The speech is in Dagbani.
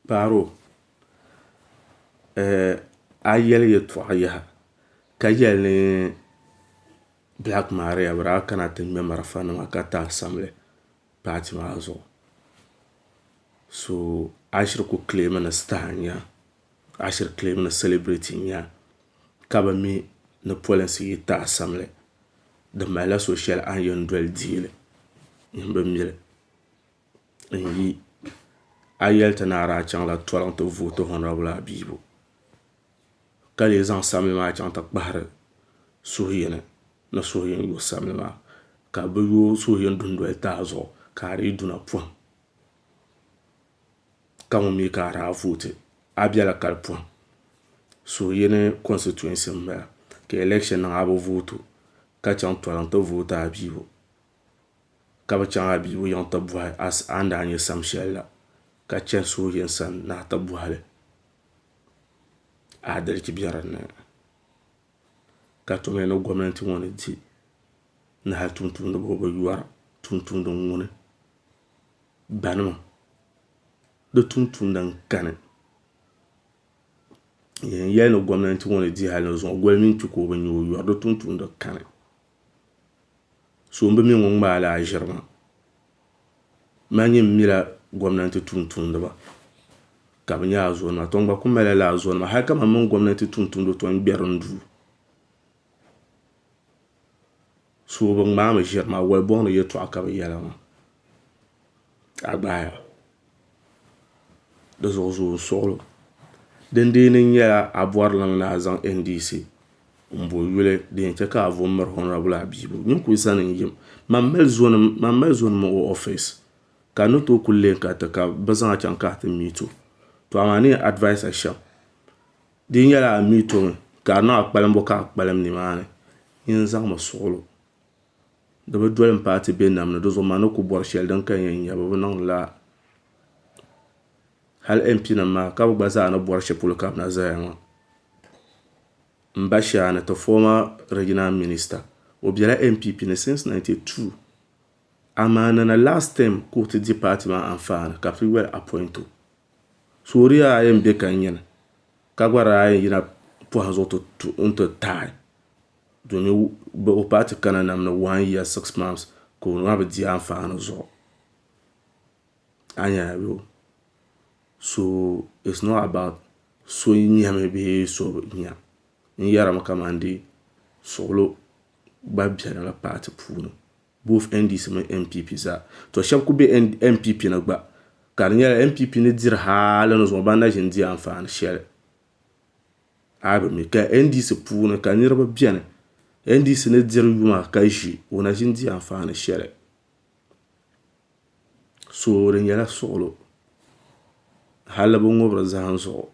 Paaro a yɛli yɛltɔɣa yaha ka yɛli ni Black Maria bira kana ti ŋmɛ marafa nima ka taasamli paati maa zuɣu so ashiri ku claimi ni star n nya ashiri claimi ni celebrity n nya ka bi mi ni polinsi yi taasamli di malila so shɛli a yɛn doli diili n bi mili n yi a yɛli ti naara a chaŋla tɔliŋ ti vooti honorable Abibu ka lee zaŋ sabili maa chaŋ ti kpahari suhuyini ni suhuyin yo sabili maa ka bi yo suhuyin dundoli taa zuɣu ka a di yi duna pɔhim ka ŋun mi ka a daa vooti a biɛla kali pɔhim suhuyini constituency n bala ka election niŋ a bi vooti ka chaŋ tɔliŋ ti vooti Abibu ka bi chaŋ Abibu yiŋ ti bɔhi a ni daa nyɛ sam shɛli la ka chani suhuyin sani ni a ti bɔhili adalci bɛ dinni ka tumi ni gɔmnanti ŋɔ ni di ni hali tumtumdiba bi yɔra tumtumdi ŋuni banima di tumtumdi n-kani yɛn yɛli ni gɔmnanti ŋɔ ni di hali ni zuɣu gɔli mini chɛ ka o bi nya o yɔri di tumtumdi kani so n bi mi ŋun ŋmaali a ʒirima ma nyɛ mila gɔmnanti tumtumdiba ka bi nyɛ a zonima tɔn gba ku malila a zonima hali kama mini gɔmnanti tumtumdi tɔn gbɛrin duu so bi ŋmaami ʒirima walibɔŋ ni yɛltɔɣa ka bi yɛli maa a gbaaya di zuɣu zooi suɣulo din deeni nyɛla a bɔriliŋ ni a zaŋ NDC n bo yuli di yɛn chɛ ka a vo miri honorable Abibu nin ku zani n yim man mali zonim o office ka ni tooi ku leen ka ti ka bi zaŋ a chaŋ ka ti miito to amaa ni advisor shɛm di nyɛla a miito mi ka a niŋ a kpalimbo ka a kpalim nimaani yin zaŋmi suɣulo di bi dolim paati bɛ nam ni di zuɣu maa ni ku bɔri shɛli din ka yɛn nya bi niŋ la hali MP nim maa ka bi gba zaa ni bɔri shɛli polo ka bi na zaya maa Mba Shani ti former regional minister o biɛla NPP ni since 92 amaa nana last time ka o ti di paati maa anfaani ka bi wel appointo so o di yaa yɛn bɛ kan yɛni ka gba daa yɛn yina pɔhim zuɣu n ti taai domin o paati kana nam ni 1 year 6 months ka o maa bi di anfaani zuɣu a nya yo so it's not about so nyɛmi bee so nya n yɛrimi kamandi suɣulo gba biɛni la paati puuni both NDC mini NPP zaa to shɛba ku bɛ NPP ni gba ka di nyɛla NPP ni diri haali ni zuɣu ban na ʒini di anfaani shɛli a bi mi ka NDC puuni ka niriba biɛni NDC ni diri yuma ka ʒi o na ʒini di anfaani shɛli so di nyɛla suɣulo hali bi ŋubiri zahim zuɣu